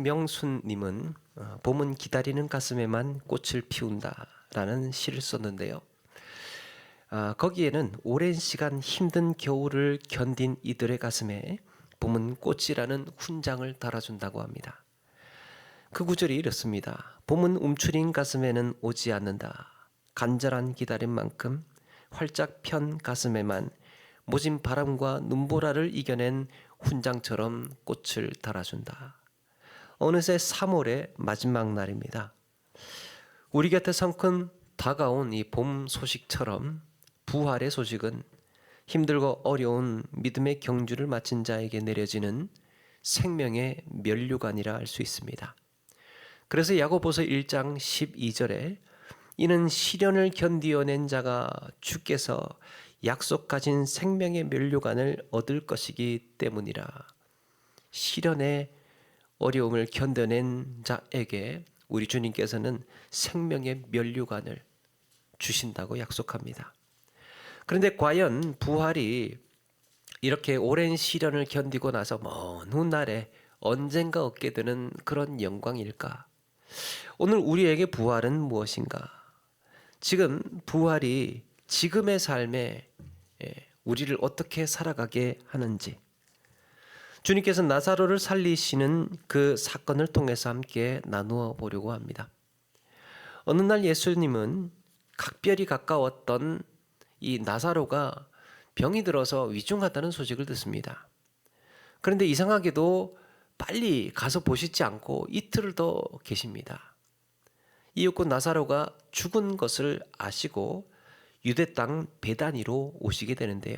정명순님은 봄은 기다리는 가슴에만 꽃을 피운다라는 시를 썼는데요. 거기에는 오랜 시간 힘든 겨울을 견딘 이들의 가슴에 봄은 꽃이라는 훈장을 달아준다고 합니다. 그 구절이 이렇습니다. 봄은 움츠린 가슴에는 오지 않는다. 간절한 기다림만큼 활짝 편 가슴에만 모진 바람과 눈보라를 이겨낸 훈장처럼 꽃을 달아준다. 어느새 3월의 마지막 날입니다. 우리 곁에 성큼 다가온 이 봄 소식처럼 부활의 소식은 힘들고 어려운 믿음의 경주를 마친 자에게 내려지는 생명의 면류관이라 할 수 있습니다. 그래서 야고보서 1장 12절에 이는 시련을 견디어낸 자가 주께서 약속 가진 생명의 면류관을 얻을 것이기 때문이라. 시련의 어려움을 견뎌낸 자에게 우리 주님께서는 생명의 면류관을 주신다고 약속합니다. 그런데 과연 부활이 이렇게 오랜 시련을 견디고 나서 먼 훗날에 언젠가 얻게 되는 그런 영광일까? 오늘 우리에게 부활은 무엇인가? 지금 부활이 지금의 삶에 우리를 어떻게 살아가게 하는지, 주님께서 나사로를 살리시는 그 사건을 통해서 함께 나누어 보려고 합니다. 어느 날 예수님은 각별히 가까웠던 이 나사로가 병이 들어서 위중하다는 소식을 듣습니다. 그런데 이상하게도 빨리 가서 보시지 않고 이틀을 더 계십니다. 이윽고 나사로가 죽은 것을 아시고 유대 땅 베다니로 오시게 되는데요.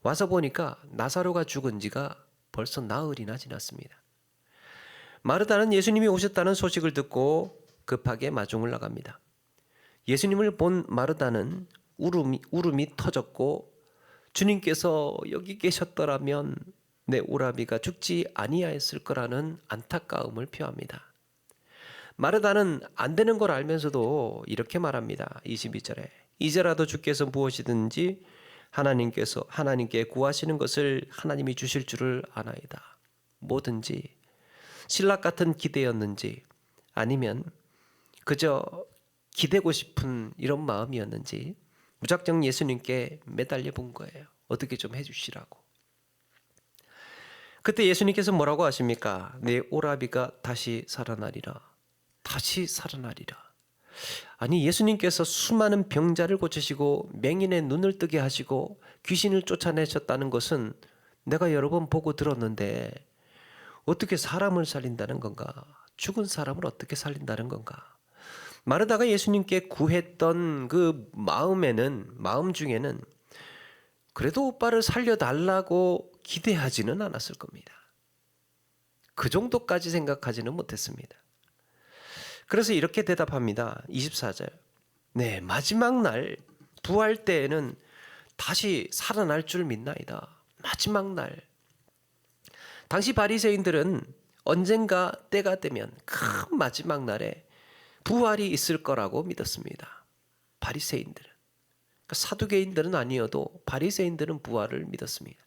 와서 보니까 나사로가 죽은 지가 벌써 나흘이나 지났습니다. 마르다는 예수님이 오셨다는 소식을 듣고 급하게 마중을 나갑니다. 예수님을 본 마르다는 울음이 터졌고, 주님께서 여기 계셨더라면 내 오라비가 죽지 아니하였을 거라는 안타까움을 표합니다. 마르다는 안 되는 걸 알면서도 이렇게 말합니다. 22절에 이제라도 주께서 무엇이든지 하나님께 구하시는 것을 하나님이 주실 줄을 아나이다. 뭐든지 신락 같은 기대였는지 아니면 그저 기대고 싶은 이런 마음이었는지 무작정 예수님께 매달려 본 거예요. 어떻게 좀 해주시라고. 그때 예수님께서 뭐라고 하십니까? 내 오라비가 다시 살아나리라. 다시 살아나리라. 아니, 예수님께서 수많은 병자를 고치시고 맹인의 눈을 뜨게 하시고 귀신을 쫓아내셨다는 것은 내가 여러 번 보고 들었는데 어떻게 사람을 살린다는 건가? 죽은 사람을 어떻게 살린다는 건가? 마르다가 예수님께 구했던 그 마음 중에는 그래도 오빠를 살려달라고 기대하지는 않았을 겁니다. 그 정도까지 생각하지는 못했습니다. 그래서 이렇게 대답합니다. 24절. 네, 마지막 날 부활 때에는 다시 살아날 줄 믿나이다. 마지막 날. 당시 바리새인들은 언젠가 때가 되면 큰 마지막 날에 부활이 있을 거라고 믿었습니다. 바리새인들은. 그러니까 사두개인들은 아니어도 바리새인들은 부활을 믿었습니다.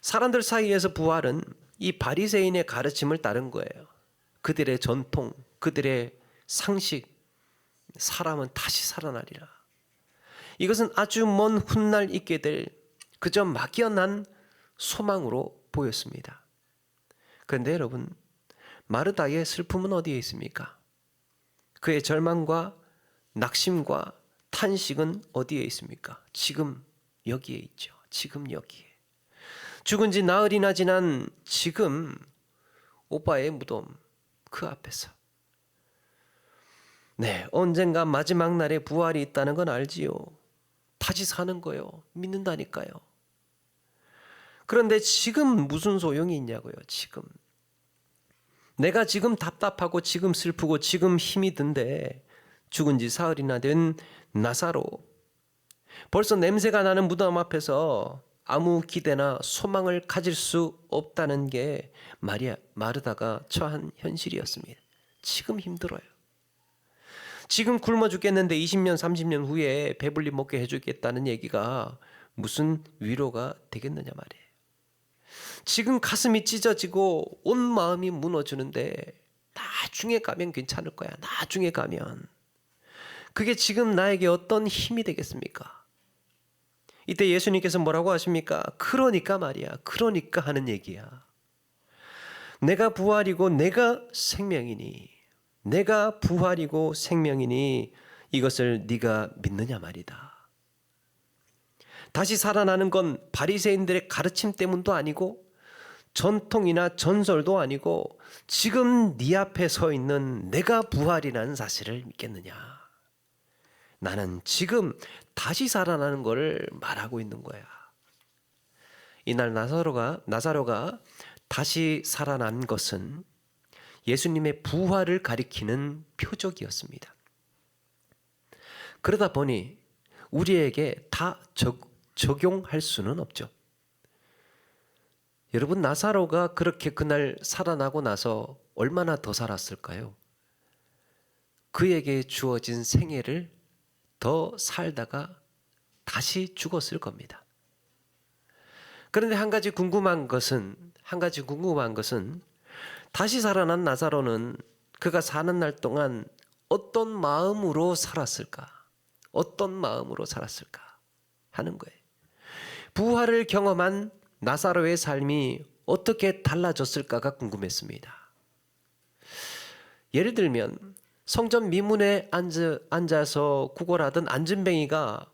사람들 사이에서 부활은 이 바리새인의 가르침을 따른 거예요. 그들의 전통, 그들의 상식, 사람은 다시 살아나리라. 이것은 아주 먼 훗날 있게 될 그저 막연한 소망으로 보였습니다. 그런데 여러분, 마르다의 슬픔은 어디에 있습니까? 그의 절망과 낙심과 탄식은 어디에 있습니까? 지금 여기에 있죠. 지금 여기에. 죽은 지 나흘이나 지난 지금 오빠의 무덤 그 앞에서. 네, 언젠가 마지막 날에 부활이 있다는 건 알지요. 다시 사는 거요. 믿는다니까요. 그런데 지금 무슨 소용이 있냐고요. 지금. 내가 지금 답답하고 지금 슬프고 지금 힘이 든데 죽은 지 사흘이나 된 나사로, 벌써 냄새가 나는 무덤 앞에서 아무 기대나 소망을 가질 수 없다는 게 마르다가 처한 현실이었습니다. 지금 힘들어요. 지금 굶어 죽겠는데 20년 30년 후에 배불리 먹게 해주겠다는 얘기가 무슨 위로가 되겠느냐 말이에요. 지금 가슴이 찢어지고 온 마음이 무너지는데 나중에 가면 괜찮을 거야. 나중에 가면. 그게 지금 나에게 어떤 힘이 되겠습니까? 이때 예수님께서 뭐라고 하십니까? 그러니까 말이야. 그러니까 하는 얘기야. 내가 부활이고 내가 생명이니, 내가 부활이고 생명이니 이것을 네가 믿느냐 말이다. 다시 살아나는 건 바리새인들의 가르침 때문도 아니고 전통이나 전설도 아니고 지금 네 앞에 서 있는 내가 부활이라는 사실을 믿겠느냐. 나는 지금 다시 살아나는 것을 말하고 있는 거야. 이날 나사로가 다시 살아난 것은 예수님의 부활을 가리키는 표적이었습니다. 그러다 보니 우리에게 다 적용할 수는 없죠. 여러분, 나사로가 그렇게 그날 살아나고 나서 얼마나 더 살았을까요? 그에게 주어진 생애를 더 살다가 다시 죽었을 겁니다. 그런데 한 가지 궁금한 것은 다시 살아난 나사로는 그가 사는 날 동안 어떤 마음으로 살았을까? 어떤 마음으로 살았을까? 하는 거예요. 부활을 경험한 나사로의 삶이 어떻게 달라졌을까가 궁금했습니다. 예를 들면 성전 미문에 앉아서 구걸하던 안진뱅이가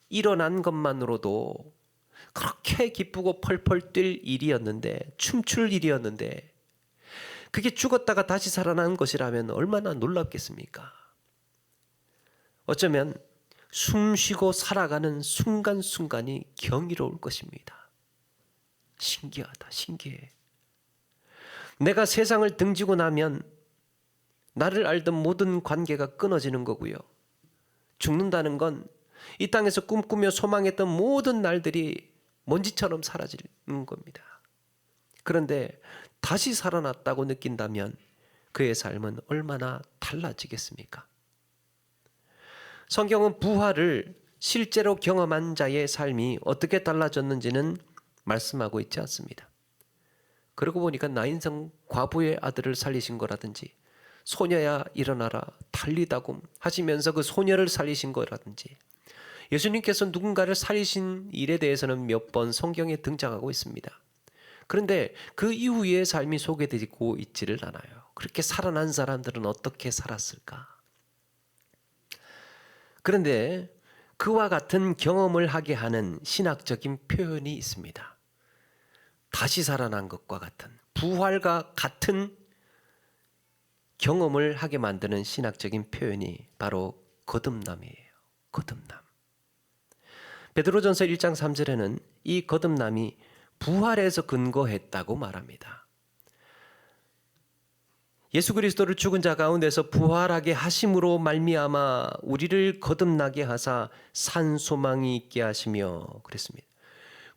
일어난 것만으로도 그렇게 기쁘고 펄펄 뛸 일이었는데, 춤출 일이었는데 그게 죽었다가 다시 살아난 것이라면 얼마나 놀랍겠습니까? 어쩌면 숨쉬고 살아가는 순간순간이 경이로울 것입니다. 신기하다, 신기해. 내가 세상을 등지고 나면 나를 알던 모든 관계가 끊어지는 거고요. 죽는다는 건 이 땅에서 꿈꾸며 소망했던 모든 날들이 먼지처럼 사라지는 겁니다. 그런데 다시 살아났다고 느낀다면 그의 삶은 얼마나 달라지겠습니까? 성경은 부활을 실제로 경험한 자의 삶이 어떻게 달라졌는지는 말씀하고 있지 않습니다. 그러고 보니까 나인성 과부의 아들을 살리신 거라든지, 소녀야 일어나라 달리다굼 하시면서 그 소녀를 살리신 거라든지, 예수님께서 누군가를 살리신 일에 대해서는 몇 번 성경에 등장하고 있습니다. 그런데 그 이후의 삶이 소개되고 있지를 않아요. 그렇게 살아난 사람들은 어떻게 살았을까? 그런데 그와 같은 경험을 하게 하는 신학적인 표현이 있습니다. 다시 살아난 것과 같은, 부활과 같은 경험을 하게 만드는 신학적인 표현이 바로 거듭남이에요. 거듭남. 베드로전서 1장 3절에는 이 거듭남이 부활에서 근거했다고 말합니다. 예수 그리스도를 죽은 자 가운데서 부활하게 하심으로 말미암아 우리를 거듭나게 하사 산 소망이 있게 하시며 그랬습니다.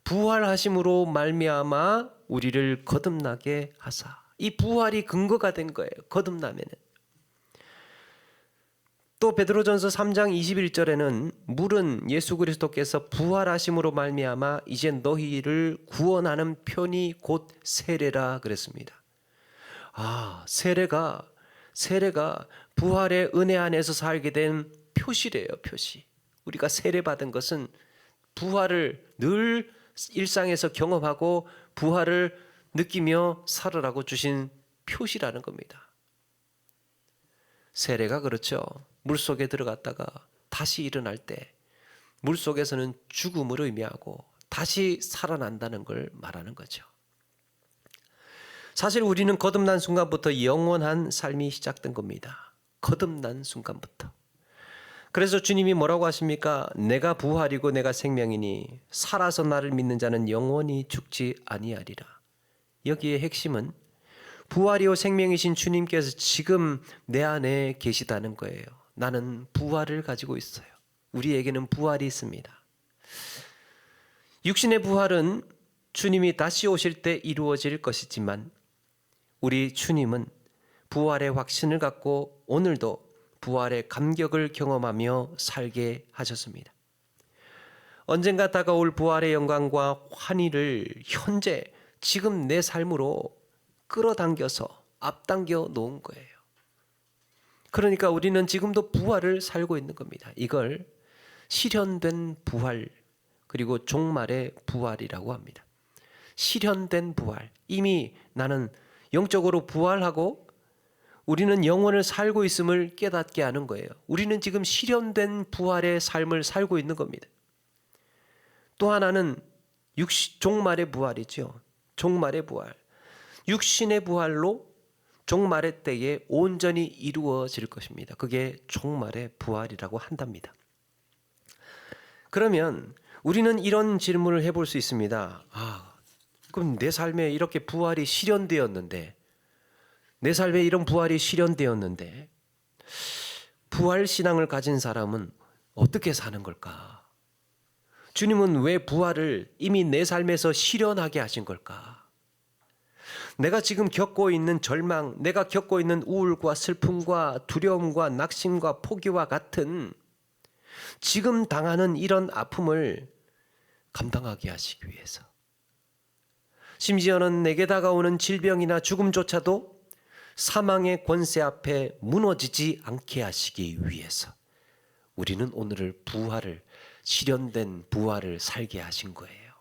부활하심으로 말미암아 우리를 거듭나게 하사. 이 부활이 근거가 된 거예요. 거듭남에는. 또 베드로전서 3장 21절에는 물은 예수 그리스도께서 부활하심으로 말미암아 이제 너희를 구원하는 편이 곧 세례라 그랬습니다. 세례가 부활의 은혜 안에서 살게 된 표시래요. 표시. 우리가 세례받은 것은 부활을 늘 일상에서 경험하고 부활을 느끼며 살으라고 주신 표시라는 겁니다. 세례가 그렇죠. 물속에 들어갔다가 다시 일어날 때 물속에서는 죽음을 의미하고 다시 살아난다는 걸 말하는 거죠. 사실 우리는 거듭난 순간부터 영원한 삶이 시작된 겁니다. 거듭난 순간부터. 그래서 주님이 뭐라고 하십니까? 내가 부활이고 내가 생명이니 살아서 나를 믿는 자는 영원히 죽지 아니하리라. 여기에 핵심은 부활이요 생명이신 주님께서 지금 내 안에 계시다는 거예요. 나는 부활을 가지고 있어요. 우리에게는 부활이 있습니다. 육신의 부활은 주님이 다시 오실 때 이루어질 것이지만 우리 주님은 부활의 확신을 갖고 오늘도 부활의 감격을 경험하며 살게 하셨습니다. 언젠가 다가올 부활의 영광과 환희를 현재 지금 내 삶으로 끌어당겨서 앞당겨 놓은 거예요. 그러니까 우리는 지금도 부활을 살고 있는 겁니다. 이걸 실현된 부활, 그리고 종말의 부활이라고 합니다. 실현된 부활. 이미 나는 영적으로 부활하고 우리는 영혼을 살고 있음을 깨닫게 하는 거예요. 우리는 지금 실현된 부활의 삶을 살고 있는 겁니다. 또 하나는 종말의 부활이죠. 종말의 부활. 육신의 부활로 종말의 때에 온전히 이루어질 것입니다. 그게 종말의 부활이라고 한답니다. 그러면 우리는 이런 질문을 해볼 수 있습니다. 그럼 내 삶에 이렇게 부활이 실현되었는데, 내 삶에 이런 부활이 실현되었는데 부활 신앙을 가진 사람은 어떻게 사는 걸까? 주님은 왜 부활을 이미 내 삶에서 실현하게 하신 걸까? 내가 지금 겪고 있는 절망, 내가 겪고 있는 우울과 슬픔과 두려움과 낙심과 포기와 같은 지금 당하는 이런 아픔을 감당하게 하시기 위해서, 심지어는 내게 다가오는 질병이나 죽음조차도 사망의 권세 앞에 무너지지 않게 하시기 위해서 우리는 오늘을 부활을, 실현된 부활을 살게 하신 거예요.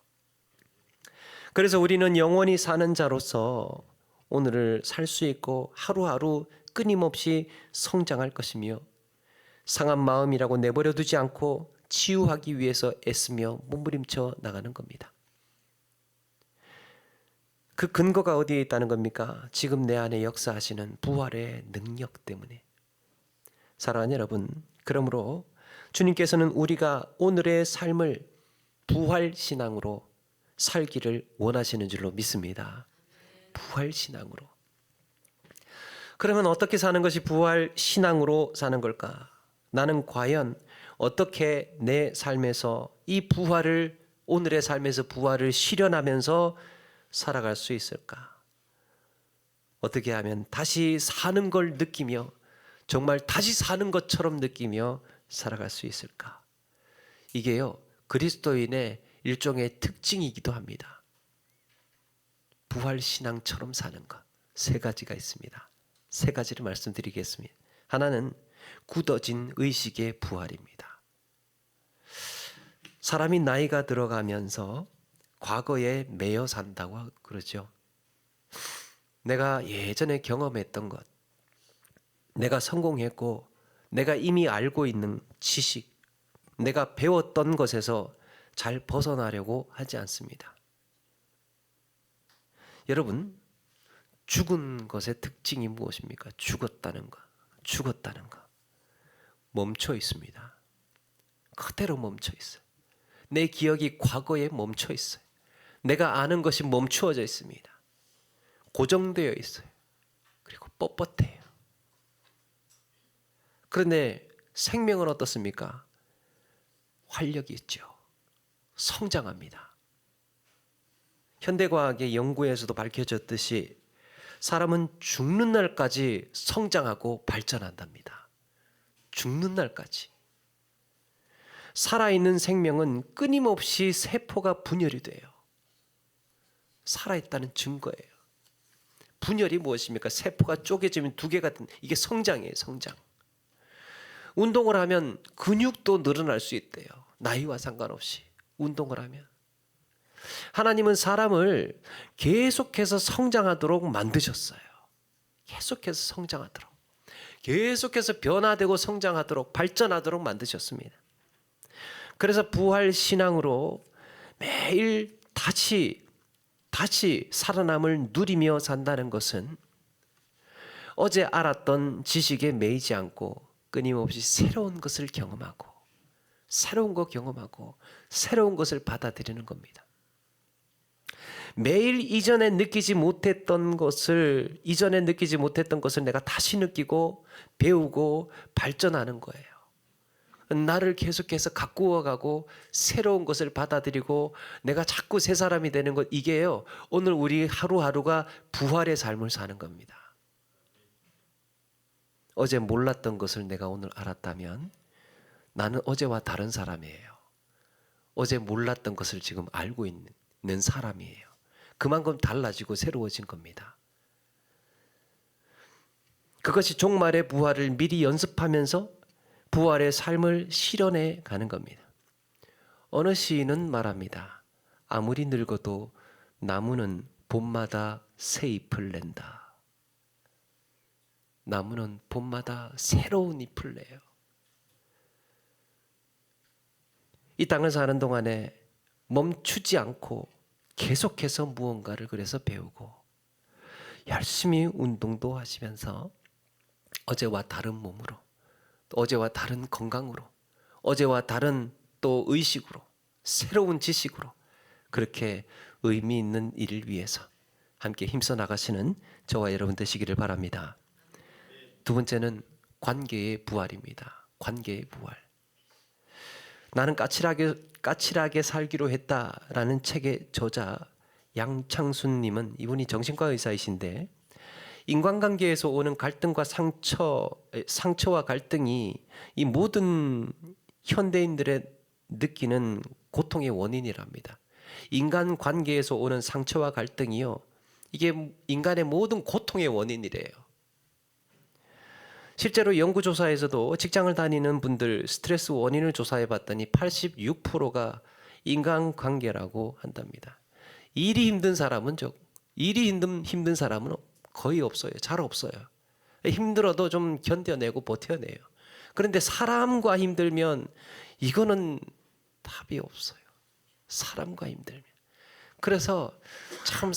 그래서 우리는 영원히 사는 자로서 오늘을 살 수 있고 하루하루 끊임없이 성장할 것이며 상한 마음이라고 내버려 두지 않고 치유하기 위해서 애쓰며 몸부림쳐 나가는 겁니다. 그 근거가 어디에 있다는 겁니까? 지금 내 안에 역사하시는 부활의 능력 때문에. 사랑하는 여러분, 그러므로 주님께서는 우리가 오늘의 삶을 부활신앙으로 살기를 원하시는 줄로 믿습니다. 부활신앙으로. 그러면 어떻게 사는 것이 부활신앙으로 사는 걸까? 나는 과연 어떻게 내 삶에서 이 부활을, 오늘의 삶에서 부활을 실현하면서 살아갈 수 있을까? 어떻게 하면 다시 사는 걸 느끼며, 정말 다시 사는 것처럼 느끼며 살아갈 수 있을까? 이게요, 그리스도인의 일종의 특징이기도 합니다. 부활신앙처럼 사는 것, 세 가지가 있습니다. 세 가지를 말씀드리겠습니다. 하나는 굳어진 의식의 부활입니다. 사람이 나이가 들어가면서 과거에 매여 산다고 그러죠. 내가 예전에 경험했던 것, 내가 성공했고 내가 이미 알고 있는 지식, 내가 배웠던 것에서 잘 벗어나려고 하지 않습니다. 여러분, 죽은 것의 특징이 무엇입니까? 죽었다는 것, 죽었다는 것. 멈춰 있습니다. 그대로 멈춰 있어요. 내 기억이 과거에 멈춰 있어요. 내가 아는 것이 멈추어져 있습니다. 고정되어 있어요. 그리고 뻣뻣해요. 그런데 생명은 어떻습니까? 활력이 있죠. 성장합니다. 현대과학의 연구에서도 밝혀졌듯이 사람은 죽는 날까지 성장하고 발전한답니다. 죽는 날까지. 살아있는 생명은 끊임없이 세포가 분열이 돼요. 살아있다는 증거예요. 분열이 무엇입니까? 세포가 쪼개지면 두 개가 된, 이게 성장이에요. 성장. 운동을 하면 근육도 늘어날 수 있대요. 나이와 상관없이 운동을 하면. 하나님은 사람을 계속해서 성장하도록 만드셨어요. 계속해서 성장하도록, 계속해서 변화되고 성장하도록, 발전하도록 만드셨습니다. 그래서 부활신앙으로 매일 다시 살아남을 누리며 산다는 것은 어제 알았던 지식에 매이지 않고 끊임없이 새로운 것을 경험하고, 새로운 거 경험하고, 새로운 것을 받아들이는 겁니다. 매일 이전에 느끼지 못했던 것을 내가 다시 느끼고 배우고 발전하는 거예요. 나를 계속해서 가꾸어가고 새로운 것을 받아들이고 내가 자꾸 새 사람이 되는 것, 이게요, 오늘 우리 하루하루가 부활의 삶을 사는 겁니다. 어제 몰랐던 것을 내가 오늘 알았다면 나는 어제와 다른 사람이에요. 어제 몰랐던 것을 지금 알고 있는 사람이에요. 그만큼 달라지고 새로워진 겁니다. 그것이 종말의 부활을 미리 연습하면서 부활의 삶을 실현해 가는 겁니다. 어느 시인은 말합니다. 아무리 늙어도 나무는 봄마다 새 잎을 낸다. 나무는 봄마다 새로운 잎을 내요. 이 땅을 사는 동안에 멈추지 않고 계속해서 무언가를 그래서 배우고 열심히 운동도 하시면서 어제와 다른 몸으로, 어제와 다른 건강으로, 어제와 다른 또 의식으로, 새로운 지식으로 그렇게 의미 있는 일을 위해서 함께 힘써 나가시는 저와 여러분 되시기를 바랍니다. 두 번째는 관계의 부활입니다. 관계의 부활. 나는 까칠하게 살기로 했다라는 책의 저자 양창순님은, 이분이 정신과 의사이신데, 인간관계에서 오는 갈등과 상처와 갈등이 이 모든 현대인들의 느끼는 고통의 원인이랍니다. 인간 관계에서 오는 상처와 갈등이요, 이게 인간의 모든 고통의 원인이래요. 실제로 연구조사에서도 직장을 다니는 분들 스트레스 원인을 조사해 봤더니 86%가 인간관계라고 한답니다. 일이 힘든 사람은 힘든 사람은 거의 없어요. 잘 없어요. 힘들어도 좀 견뎌내고 버텨내요. 그런데 사람과 힘들면 이거는 답이 없어요. 사람과 힘들면. 그래서 참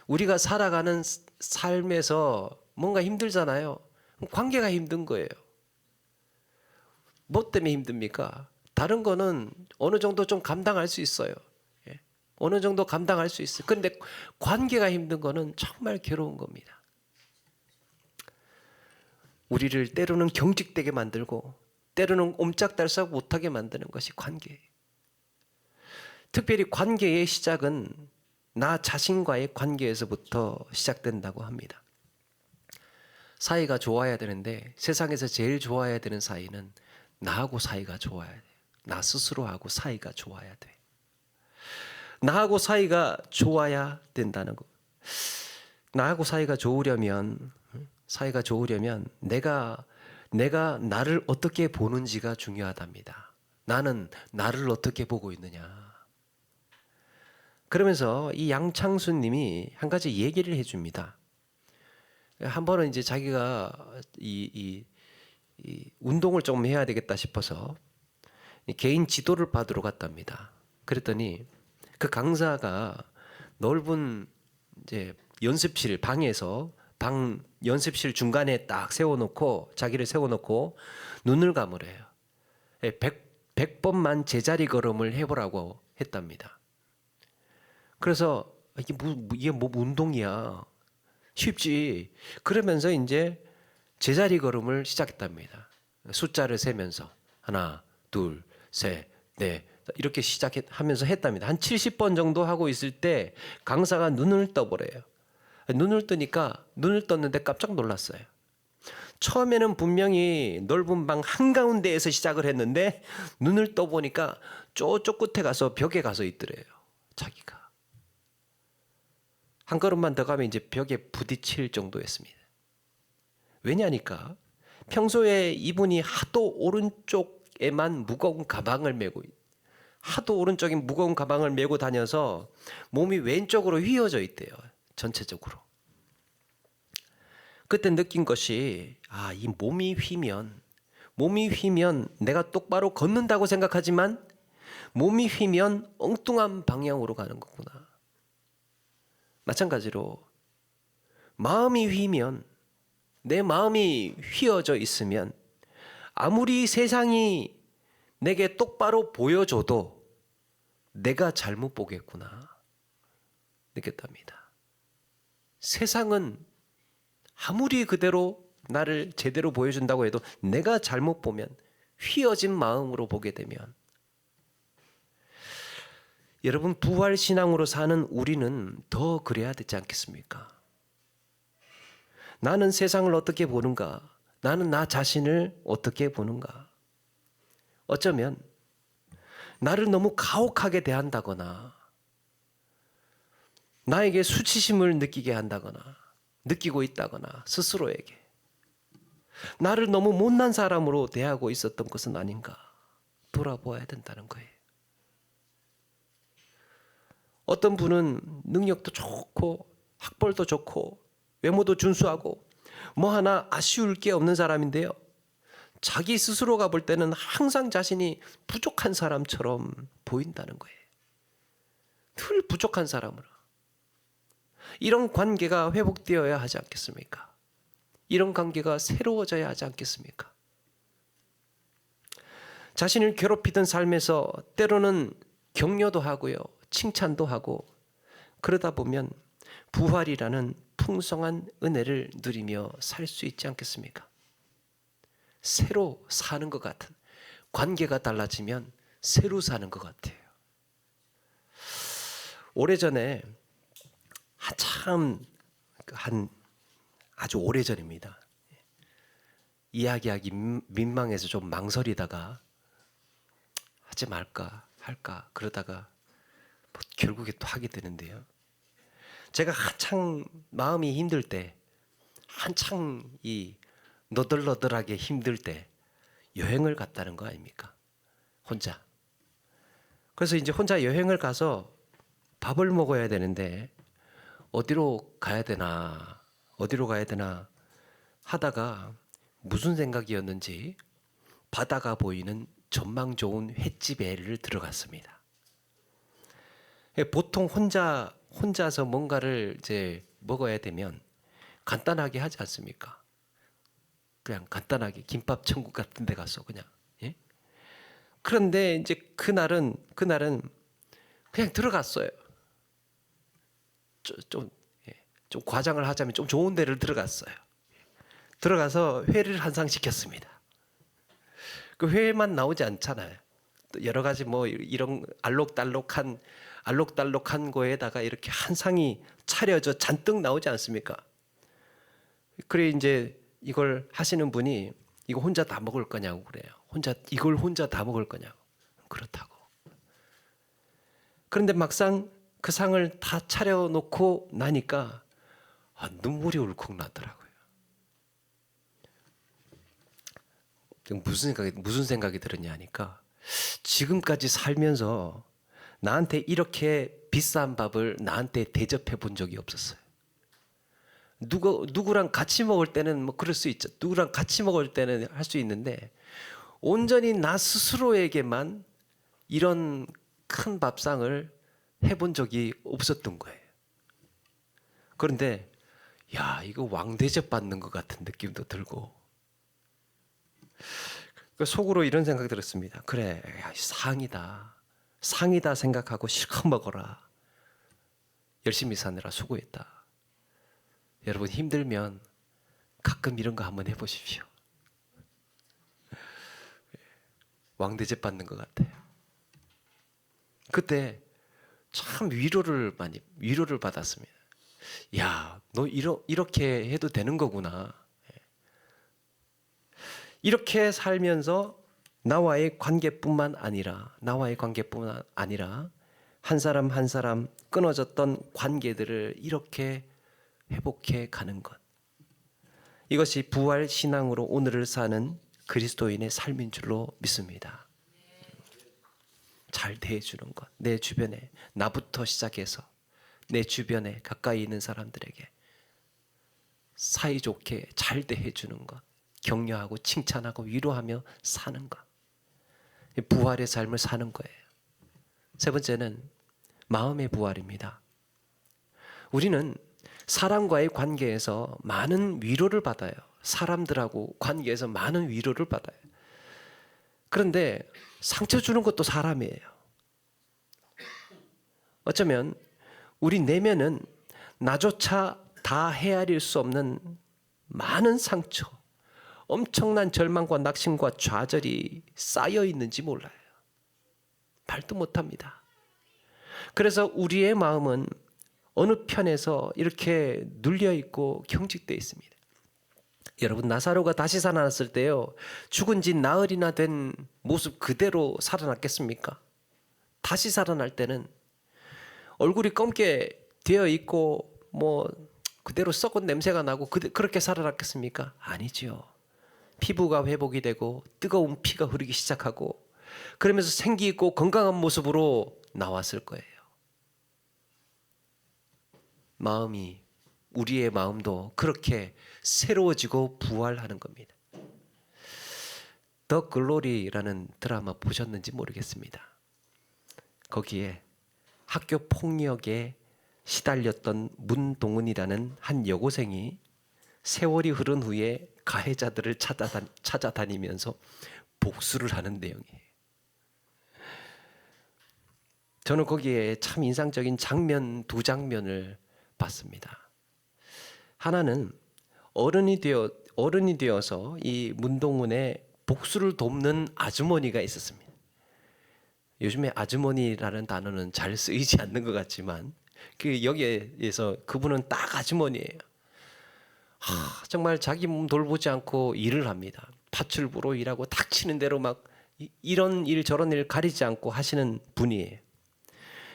우리가 살아가는 삶에서 뭔가 힘들잖아요. 관계가 힘든 거예요. 뭐 때문에 힘듭니까? 다른 거는 어느 정도 좀 감당할 수 있어요. 어느 정도 감당할 수 있어요. 그런데 관계가 힘든 거는 정말 괴로운 겁니다. 우리를 때로는 경직되게 만들고 때로는 옴짝달싹 못하게 만드는 것이 관계예요. 특별히 관계의 시작은 나 자신과의 관계에서부터 시작된다고 합니다. 사이가 좋아야 되는데 세상에서 제일 좋아야 되는 사이는 나하고 사이가 좋아야 돼요. 나 스스로하고 사이가 좋아야 돼. 나하고 사이가 좋아야 된다는 거. 나하고 사이가 좋으려면 내가 나를 어떻게 보는지가 중요하답니다. 나는 나를 어떻게 보고 있느냐. 그러면서 이 양창순 님이 한 가지 얘기를 해줍니다. 한 번은 이제 자기가 이 운동을 좀 해야 되겠다 싶어서 개인 지도를 받으러 갔답니다. 그랬더니 그 강사가 넓은 이제 연습실 중간에 딱 자기를 세워놓고 눈을 감으래요. 100번만 제자리 걸음을 해보라고 했답니다. 그래서 이게 뭐 운동이야. 쉽지. 그러면서 이제 제자리 걸음을 시작했답니다. 숫자를 세면서 하나, 둘, 셋, 넷 이렇게 시작하면서 했답니다. 한 70번 정도 하고 있을 때 강사가 눈을 떠보래요. 눈을 떴는데 깜짝 놀랐어요. 처음에는 분명히 넓은 방 한가운데에서 시작을 했는데 눈을 떠보니까 저쪽 끝에 가서 벽에 가서 있더래요. 자기가. 한 걸음만 더 가면 이제 벽에 부딪힐 정도였습니다. 왜냐니까 평소에 이분이 하도 오른쪽에만 무거운 가방을 메고 다녀서 몸이 왼쪽으로 휘어져 있대요. 전체적으로. 그때 느낀 것이 이 몸이 휘면 내가 똑바로 걷는다고 생각하지만 몸이 휘면 엉뚱한 방향으로 가는 거구나. 마찬가지로 마음이 휘면, 내 마음이 휘어져 있으면 아무리 세상이 내게 똑바로 보여줘도 내가 잘못 보겠구나 느꼈답니다. 세상은 아무리 그대로 나를 제대로 보여준다고 해도 내가 잘못 보면, 휘어진 마음으로 보게 되면, 여러분 부활신앙으로 사는 우리는 더 그래야 되지 않겠습니까? 나는 세상을 어떻게 보는가? 나는 나 자신을 어떻게 보는가? 어쩌면 나를 너무 가혹하게 대한다거나 나에게 수치심을 느끼게 한다거나 느끼고 있다거나 스스로에게 나를 너무 못난 사람으로 대하고 있었던 것은 아닌가 돌아보아야 된다는 거예요. 어떤 분은 능력도 좋고 학벌도 좋고 외모도 준수하고 뭐 하나 아쉬울 게 없는 사람인데요. 자기 스스로가 볼 때는 항상 자신이 부족한 사람처럼 보인다는 거예요. 늘 부족한 사람으로. 이런 관계가 회복되어야 하지 않겠습니까? 이런 관계가 새로워져야 하지 않겠습니까? 자신을 괴롭히던 삶에서 때로는 격려도 하고요. 칭찬도 하고 그러다 보면 부활이라는 풍성한 은혜를 누리며 살 수 있지 않겠습니까? 새로 사는 것 같은 관계가 달라지면 새로 사는 것 같아요. 오래전에 아주 오래전입니다. 이야기하기 민망해서 좀 망설이다가 하지 말까 할까 그러다가 결국에 또 하게 되는데요. 제가 한창 마음이 힘들 때, 한창 이 너덜너덜하게 힘들 때 여행을 갔다는 거 아닙니까? 혼자. 그래서 이제 혼자 여행을 가서 밥을 먹어야 되는데 어디로 가야 되나 하다가 무슨 생각이었는지 바다가 보이는 전망 좋은 횟집에를 들어갔습니다. 보통 혼자서 뭔가를 이제 먹어야 되면 간단하게 하지 않습니까? 그냥 간단하게 김밥 천국 같은 데 가서 그냥. 예? 그런데 이제 그날은 그냥 들어갔어요. 좀 과장을 하자면 좀 좋은 데를 들어갔어요. 들어가서 회를 한 상 시켰습니다. 그 회만 나오지 않잖아요. 또 여러 가지 뭐 이런 알록달록한 거에다가 이렇게 한 상이 차려져 잔뜩 나오지 않습니까? 그래 이제 이걸 하시는 분이 이거 혼자 다 먹을 거냐고 그래요. 이걸 혼자 다 먹을 거냐고. 그렇다고. 그런데 막상 그 상을 다 차려놓고 나니까 눈물이 울컥 나더라고요. 무슨 생각이 들었냐 하니까 지금까지 살면서 나한테 이렇게 비싼 밥을 나한테 대접해 본 적이 없었어요. 누구랑 같이 먹을 때는 뭐 그럴 수 있죠. 누구랑 같이 먹을 때는 할 수 있는데 온전히 나 스스로에게만 이런 큰 밥상을 해본 적이 없었던 거예요. 그런데 이거 왕대접 받는 것 같은 느낌도 들고 속으로 이런 생각이 들었습니다. 그래, 상이다 생각하고 실컷 먹어라. 열심히 사느라 수고했다. 여러분 힘들면 가끔 이런 거 한번 해보십시오. 왕대접 받는 것 같아요. 그때 참 위로를 받았습니다. 너 이렇게 해도 되는 거구나. 이렇게 살면서 나와의 관계뿐만 아니라 한 사람 한 사람 끊어졌던 관계들을 이렇게 회복해 가는 것. 이것이 부활 신앙으로 오늘을 사는 그리스도인의 삶인 줄로 믿습니다. 잘 대해주는 것. 내 주변에 나부터 시작해서 내 주변에 가까이 있는 사람들에게 사이좋게 잘 대해주는 것. 격려하고 칭찬하고 위로하며 사는 것. 부활의 삶을 사는 거예요. 세 번째는 마음의 부활입니다. 우리는 사람과의 관계에서 많은 위로를 받아요. 사람들하고 관계에서 많은 위로를 받아요. 그런데 상처 주는 것도 사람이에요. 어쩌면 우리 내면은 나조차 다 헤아릴 수 없는 많은 상처, 엄청난 절망과 낙심과 좌절이 쌓여 있는지 몰라요. 말도 못합니다. 그래서 우리의 마음은 어느 편에서 이렇게 눌려 있고 경직되어 있습니다. 여러분, 나사로가 다시 살아났을 때요, 죽은 지 나흘이나 된 모습 그대로 살아났겠습니까? 다시 살아날 때는 얼굴이 검게 되어 있고 뭐 그대로 썩은 냄새가 나고 그렇게 살아났겠습니까? 아니지요. 피부가 회복이 되고 뜨거운 피가 흐르기 시작하고 그러면서 생기 있고 건강한 모습으로 나왔을 거예요. 마음이, 우리의 마음도 그렇게 새로워지고 부활하는 겁니다. 더 글로리라는 드라마 보셨는지 모르겠습니다. 거기에 학교 폭력에 시달렸던 문동은이라는 한 여고생이 세월이 흐른 후에 가해자들을 찾아다니면서 복수를 하는 내용이에요. 저는 거기에 참 인상적인 장면 두 장면을 봤습니다. 하나는 어른이 되어서 이 문동은의 복수를 돕는 아주머니가 있었습니다. 요즘에 아주머니라는 단어는 잘 쓰이지 않는 것 같지만 여기에서 그분은 딱 아주머니예요. 정말 자기 몸 돌보지 않고 일을 합니다. 파출부로 일하고 닥치는 대로 막 이런 일 저런 일 가리지 않고 하시는 분이에요.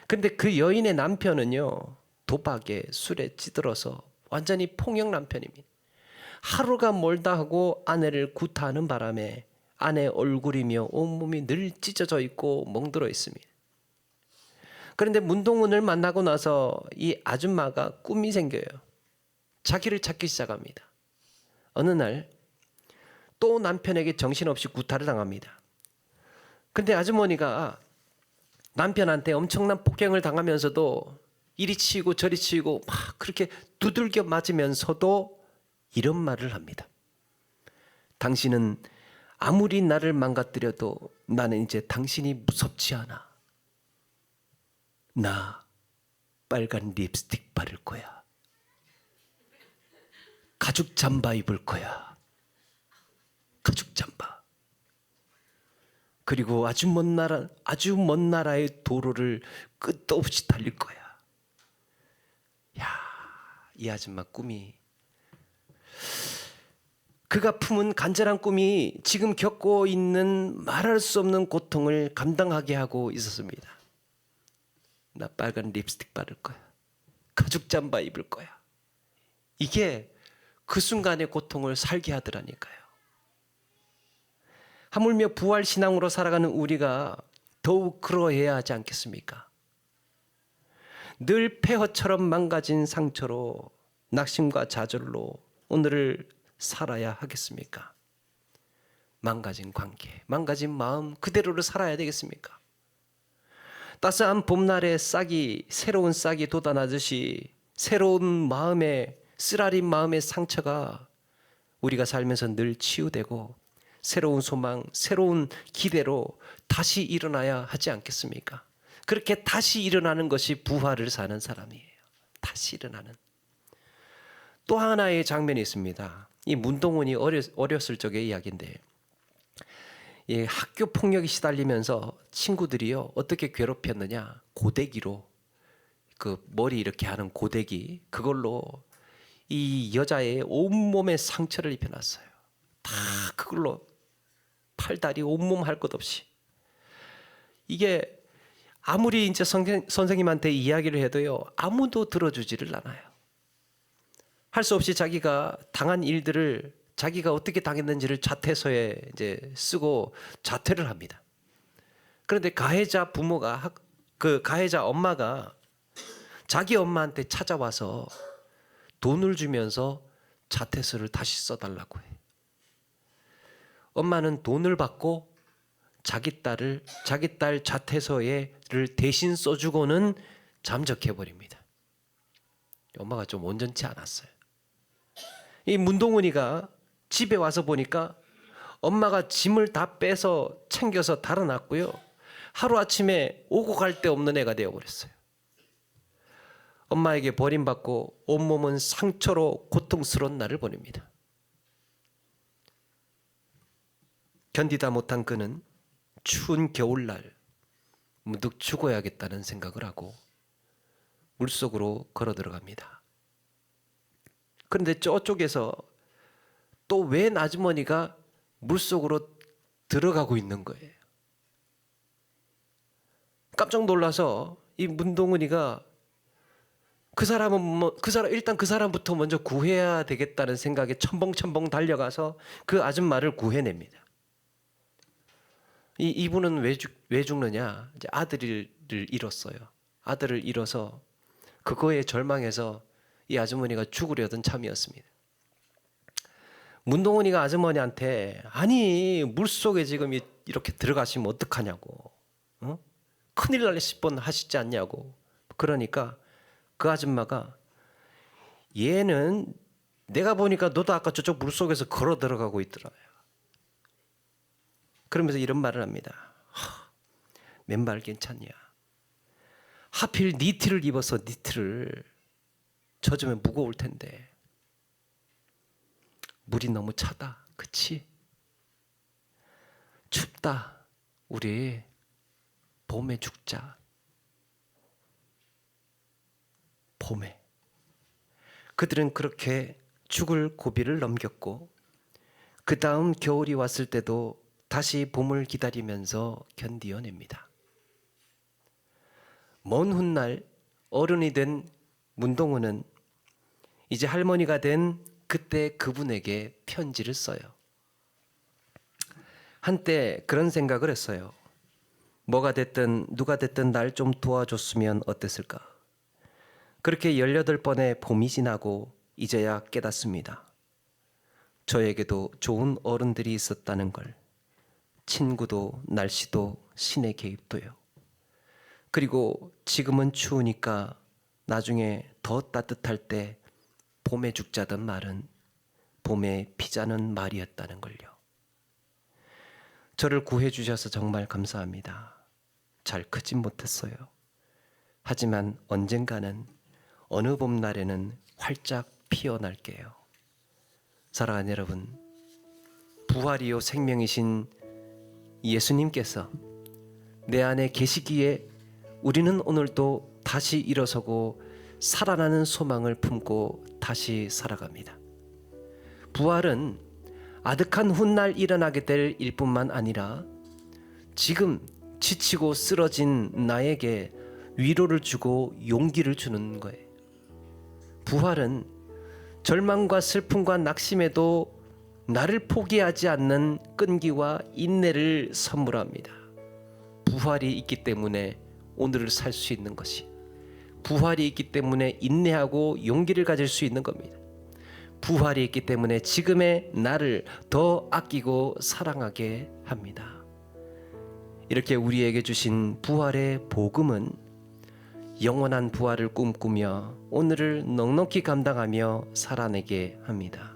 근데 그 여인의 남편은요, 도박에 술에 찌들어서 완전히 폭력 남편입니다. 하루가 멀다 하고 아내를 구타하는 바람에 아내 얼굴이며 온몸이 늘 찢어져 있고 멍들어 있습니다. 그런데 문동은을 만나고 나서 이 아줌마가 꿈이 생겨요. 자기를 찾기 시작합니다. 어느 날 또 남편에게 정신없이 구타를 당합니다. 근데 아주머니가 남편한테 엄청난 폭행을 당하면서도 이리 치이고 저리 치이고 막 그렇게 두들겨 맞으면서도 이런 말을 합니다. 당신은 아무리 나를 망가뜨려도 나는 이제 당신이 무섭지 않아. 나 빨간 립스틱 바를 거야. 가죽 잠바 입을 거야. 가죽 잠바. 그리고 아주 먼 나라의 도로를 끝도 없이 달릴 거야. 야, 이 아줌마 꿈이, 그가 품은 간절한 꿈이 지금 겪고 있는 말할 수 없는 고통을 감당하게 하고 있었습니다. 나 빨간 립스틱 바를 거야. 가죽 잠바 입을 거야. 이게 그 순간의 고통을 살게 하더라니까요. 하물며 부활 신앙으로 살아가는 우리가 더욱 그러해야 하지 않겠습니까? 늘 폐허처럼 망가진 상처로 낙심과 좌절로 오늘을 살아야 하겠습니까? 망가진 관계, 망가진 마음 그대로를 살아야 되겠습니까? 따스한 봄날에 새로운 싹이 돋아나듯이 새로운 마음의, 쓰라린 마음의 상처가 우리가 살면서 늘 치유되고 새로운 소망, 새로운 기대로 다시 일어나야 하지 않겠습니까? 그렇게 다시 일어나는 것이 부활을 사는 사람이에요. 다시 일어나는. 또 하나의 장면이 있습니다. 이 문동은이 어렸을 적의 이야기인데, 이 학교 폭력이 시달리면서 친구들이요 어떻게 괴롭혔느냐, 고데기로, 그 머리 이렇게 하는 고데기, 그걸로 이 여자의 온몸에 상처를 입혀놨어요. 다 그걸로 팔다리 온몸 할 것 없이. 이게 아무리 이제 선생님한테 이야기를 해도요 아무도 들어주지를 않아요. 할 수 없이 자기가 당한 일들을, 자기가 어떻게 당했는지를 자퇴서에 이제 쓰고 자퇴를 합니다. 그런데 가해자 부모가, 그 가해자 엄마가 자기 엄마한테 찾아와서 돈을 주면서 자퇴서를 다시 써달라고 해요. 엄마는 돈을 받고 자기 딸 자퇴서를 대신 써주고는 잠적해버립니다. 엄마가 좀 온전치 않았어요. 이 문동은이가 집에 와서 보니까 엄마가 짐을 다 빼서 챙겨서 달아놨고요. 하루아침에 오고 갈 데 없는 애가 되어버렸어요. 엄마에게 버림받고 온몸은 상처로 고통스러운 날을 보냅니다. 견디다 못한 그는 추운 겨울날 문득 죽어야겠다는 생각을 하고 물속으로 걸어 들어갑니다. 그런데 저쪽에서 또 웬 아주머니가 물속으로 들어가고 있는 거예요. 깜짝 놀라서 이 문동은이가 그 사람은 일단 그 사람부터 먼저 구해야 되겠다는 생각에 첨벙첨벙 달려가서 그 아줌마를 구해냅니다. 이분은 왜 죽느냐? 이제 아들을 잃었어요. 아들을 잃어서 그거에 절망해서 이 아주머니가 죽으려던 참이었습니다. 문동은이가 아주머니한테 아니 물속에 지금 이렇게 들어가시면 어떡하냐고, 어? 큰일 날 뻔하시지 않냐고. 그러니까 그 아줌마가 얘는 내가 보니까 너도 아까 저쪽 물속에서 걸어 들어가고 있더라. 그러면서 이런 말을 합니다. 맨발 괜찮냐? 하필 니트를 입어서 니트를 젖으면 무거울 텐데 물이 너무 차다. 그치? 춥다. 우리 봄에 죽자. 봄에. 그들은 그렇게 죽을 고비를 넘겼고 그 다음 겨울이 왔을 때도 다시 봄을 기다리면서 견디어냅니다. 먼 훗날 어른이 된 문동은은 이제 할머니가 된 그때 그분에게 편지를 써요. 한때 그런 생각을 했어요. 뭐가 됐든 누가 됐든 날 좀 도와줬으면 어땠을까. 그렇게 18번의 봄이 지나고 이제야 깨닫습니다. 저에게도 좋은 어른들이 있었다는 걸. 친구도 날씨도 신의 개입도요. 그리고 지금은 추우니까 나중에 더 따뜻할 때 봄에 죽자던 말은 봄에 피자는 말이었다는 걸요. 저를 구해주셔서 정말 감사합니다. 잘 크진 못했어요. 하지만 언젠가는 어느 봄날에는 활짝 피어날게요. 사랑하는 여러분, 부활이요 생명이신 예수님께서 내 안에 계시기에 우리는 오늘도 다시 일어서고 살아나는 소망을 품고 다시 살아갑니다. 부활은 아득한 훗날 일어나게 될 일뿐만 아니라 지금 지치고 쓰러진 나에게 위로를 주고 용기를 주는 거예요. 부활은 절망과 슬픔과 낙심에도 나를 포기하지 않는 끈기와 인내를 선물합니다. 부활이 있기 때문에 오늘을 살 수 있는 것이, 부활이 있기 때문에 인내하고 용기를 가질 수 있는 겁니다. 부활이 있기 때문에 지금의 나를 더 아끼고 사랑하게 합니다. 이렇게 우리에게 주신 부활의 복음은 영원한 부활을 꿈꾸며 오늘을 넉넉히 감당하며 살아내게 합니다.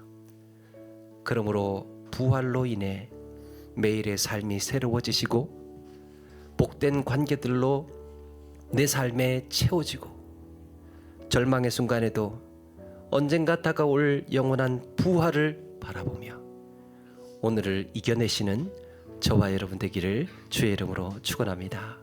그러므로 부활로 인해 매일의 삶이 새로워지시고 복된 관계들로 내 삶에 채워지고 절망의 순간에도 언젠가 다가올 영원한 부활을 바라보며 오늘을 이겨내시는 저와 여러분 되기를 주의 이름으로 축원합니다.